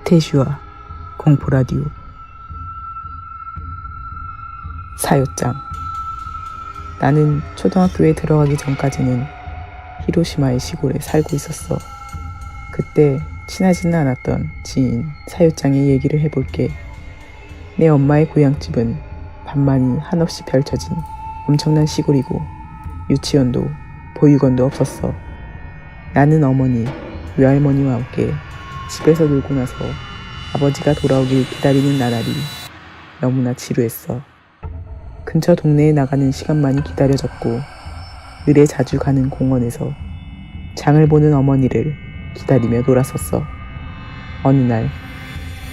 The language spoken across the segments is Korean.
태슈와 공포라디오 사요짱. 나는 초등학교에 들어가기 전까지는 히로시마의 시골에 살고 있었어. 그때 친하지는 않았던 지인 사요짱의 얘기를 해볼게. 내 엄마의 고향집은 밤만이 한없이 펼쳐진 엄청난 시골이고 유치원도 보육원도 없었어. 나는 어머니, 외할머니와 함께 집에서 놀고 나서 아버지가 돌아오길 기다리는 나날이 너무나 지루했어. 근처 동네에 나가는 시간만이 기다려졌고 을에 자주 가는 공원에서 장을 보는 어머니를 기다리며 놀았었어. 어느 날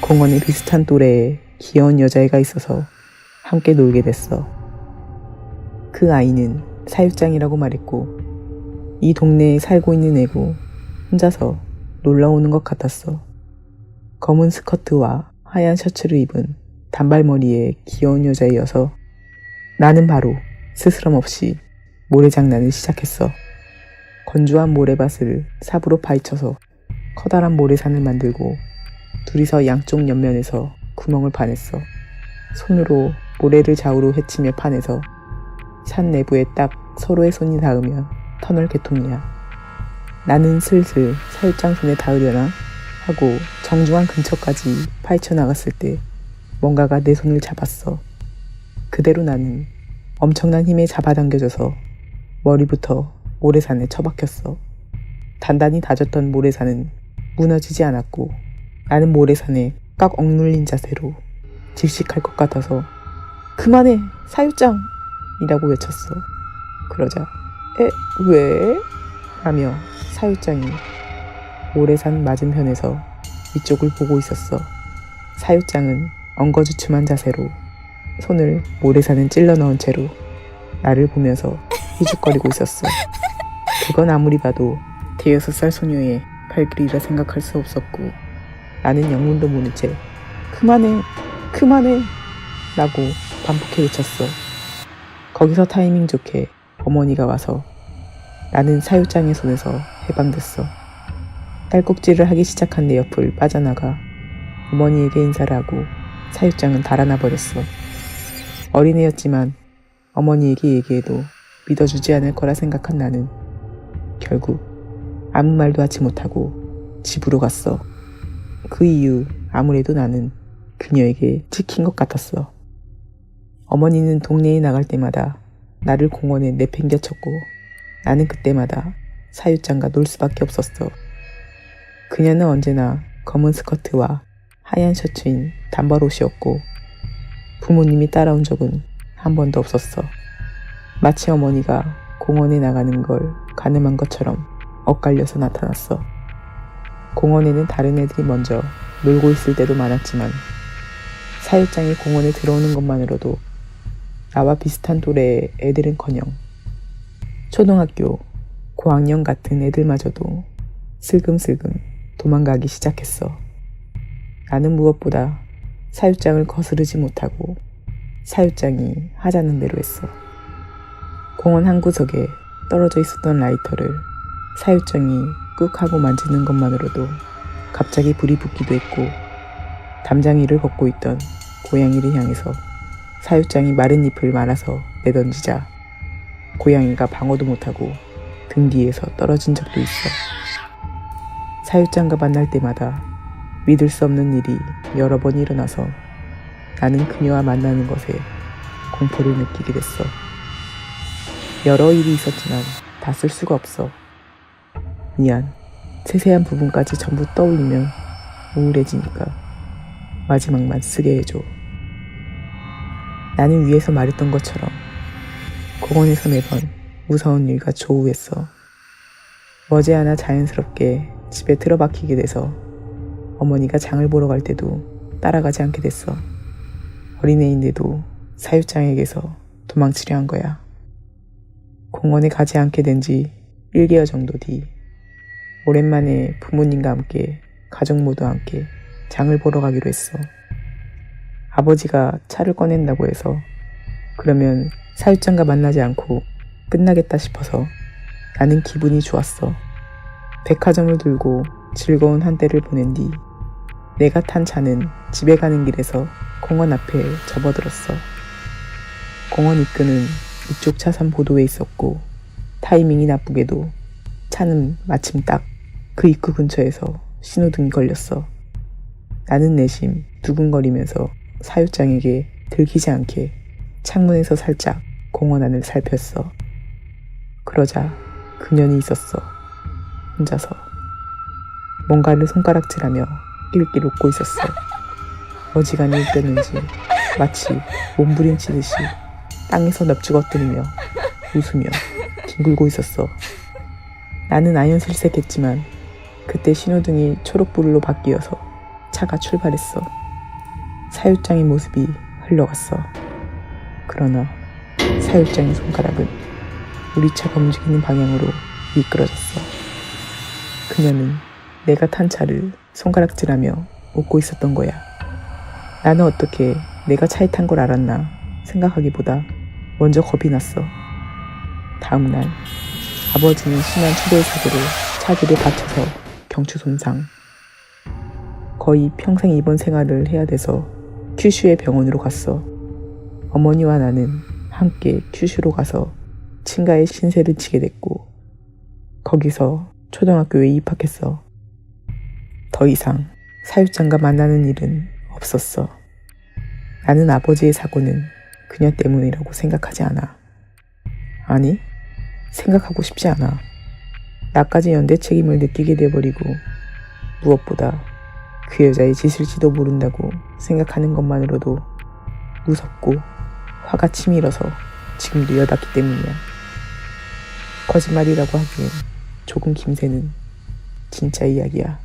공원에 비슷한 또래의 귀여운 여자애가 있어서 함께 놀게 됐어. 그 아이는 사육장이라고 말했고 이 동네에 살고 있는 애고 혼자서 놀러 오는 것 같았어. 검은 스커트와 하얀 셔츠를 입은 단발머리의 귀여운 여자이어서 나는 바로 스스럼 없이 모래장난을 시작했어. 건조한 모래밭을 삽으로 파헤쳐서 커다란 모래산을 만들고 둘이서 양쪽 옆면에서 구멍을 파냈어. 손으로 모래를 좌우로 헤치며 파내서 산 내부에 딱 서로의 손이 닿으면 터널 개통이야. 나는 슬슬 사육장 손에 닿으려나 하고 정중앙 근처까지 파헤쳐 나갔을 때 뭔가가 내 손을 잡았어. 그대로 나는 엄청난 힘에 잡아당겨져서 머리부터 모래산에 처박혔어. 단단히 다졌던 모래산은 무너지지 않았고 나는 모래산에 꽉 억눌린 자세로 질식할 것 같아서 그만해 사육장! 이라고 외쳤어. 그러자 왜? 라며 사육장이 모래산 맞은편에서 위쪽을 보고 있었어. 사육장은 엉거주춤한 자세로 손을 모래산에 찔러 넣은 채로 나를 보면서 희죽거리고 있었어. 그건 아무리 봐도 대여섯 살 소녀의 발길이라 생각할 수 없었고 나는 영문도 모른 채 그만해 라고 반복해 외쳤어. 거기서 타이밍 좋게 어머니가 와서 나는 사육장의 손에서 해방됐어. 딸꾹질을 하기 시작한 내 옆을 빠져나가 어머니에게 인사를 하고 사육장은 달아나 버렸어. 어린애였지만 어머니에게 얘기해도 믿어주지 않을 거라 생각한 나는 결국 아무 말도 하지 못하고 집으로 갔어. 그 이후 아무래도 나는 그녀에게 찍힌 것 같았어. 어머니는 동네에 나갈 때마다 나를 공원에 내팽개쳤고 나는 그때마다 사육장과 놀 수밖에 없었어. 그녀는 언제나 검은 스커트와 하얀 셔츠인 단벌 옷이었고 부모님이 따라온 적은 한 번도 없었어. 마치 어머니가 공원에 나가는 걸 가늠한 것처럼 엇갈려서 나타났어. 공원에는 다른 애들이 먼저 놀고 있을 때도 많았지만 사육장이 공원에 들어오는 것만으로도 나와 비슷한 또래의 애들은커녕 초등학교 고학년 같은 애들마저도 슬금슬금 도망가기 시작했어. 나는 무엇보다 사육장을 거스르지 못하고 사육장이 하자는 대로 했어. 공원 한 구석에 떨어져 있었던 라이터를 사육장이 꾹 하고 만지는 것만으로도 갑자기 불이 붙기도 했고 담장이를 걷고 있던 고양이를 향해서 사육장이 마른 잎을 말아서 내던지자 고양이가 방어도 못하고 등 뒤에서 떨어진 적도 있어. 사육장과 만날 때마다 믿을 수 없는 일이 여러 번 일어나서 나는 그녀와 만나는 것에 공포를 느끼게 됐어. 여러 일이 있었지만 다 쓸 수가 없어. 미안. 세세한 부분까지 전부 떠올리면 우울해지니까 마지막만 쓰게 해줘. 나는 위에서 말했던 것처럼 공원에서 매번 무서운 일과 조우했어. 머지않아 자연스럽게 집에 틀어박히게 돼서 어머니가 장을 보러 갈 때도 따라가지 않게 됐어. 어린애인데도 사육장에게서 도망치려 한 거야. 공원에 가지 않게 된 지 1개월 정도 뒤 오랜만에 부모님과 함께 가족 모두 함께 장을 보러 가기로 했어. 아버지가 차를 꺼낸다고 해서 그러면 사육장과 만나지 않고 끝나겠다 싶어서 나는 기분이 좋았어. 백화점을 들고 즐거운 한때를 보낸 뒤 내가 탄 차는 집에 가는 길에서 공원 앞에 접어들었어. 공원 입구는 이쪽 차선 보도에 있었고 타이밍이 나쁘게도 차는 마침 딱 그 입구 근처에서 신호등이 걸렸어. 나는 내심 두근거리면서 사육장에게 들키지 않게 창문에서 살짝 공원 안을 살폈어. 그러자 그년이 있었어. 혼자서 뭔가를 손가락질하며 낄낄 웃고 있었어. 어지간히 웃겼는지 마치 몸부림치듯이 땅에서 넙죽 엎드리며 웃으며 뒹굴고 있었어. 나는 아연실색했지만 그때 신호등이 초록불로 바뀌어서 차가 출발했어. 사육장의 모습이 흘러갔어. 그러나 사육장의 손가락은 우리 차가 움직이는 방향으로 미끄러졌어. 그녀는 내가 탄 차를 손가락질하며 웃고 있었던 거야. 나는 어떻게 내가 차에 탄 걸 알았나 생각하기보다 먼저 겁이 났어. 다음 날 아버지는 심한 추돌 사고로 차들에 다쳐서 경추 손상. 거의 평생 입원 생활을 해야 돼서 큐슈의 병원으로 갔어. 어머니와 나는 함께 큐슈로 가서 친가의 신세를 지게 됐고 거기서 초등학교에 입학했어. 더 이상 사육장과 만나는 일은 없었어. 나는 아버지의 사고는 그녀 때문이라고 생각하지 않아. 아니, 생각하고 싶지 않아. 나까지 연대 책임을 느끼게 돼버리고 무엇보다 그 여자의 짓을지도 모른다고 생각하는 것만으로도 무섭고 화가 치밀어서 지금도 여닫기 때문이야. 거짓말이라고 하기엔 조금 김새는 진짜 이야기야.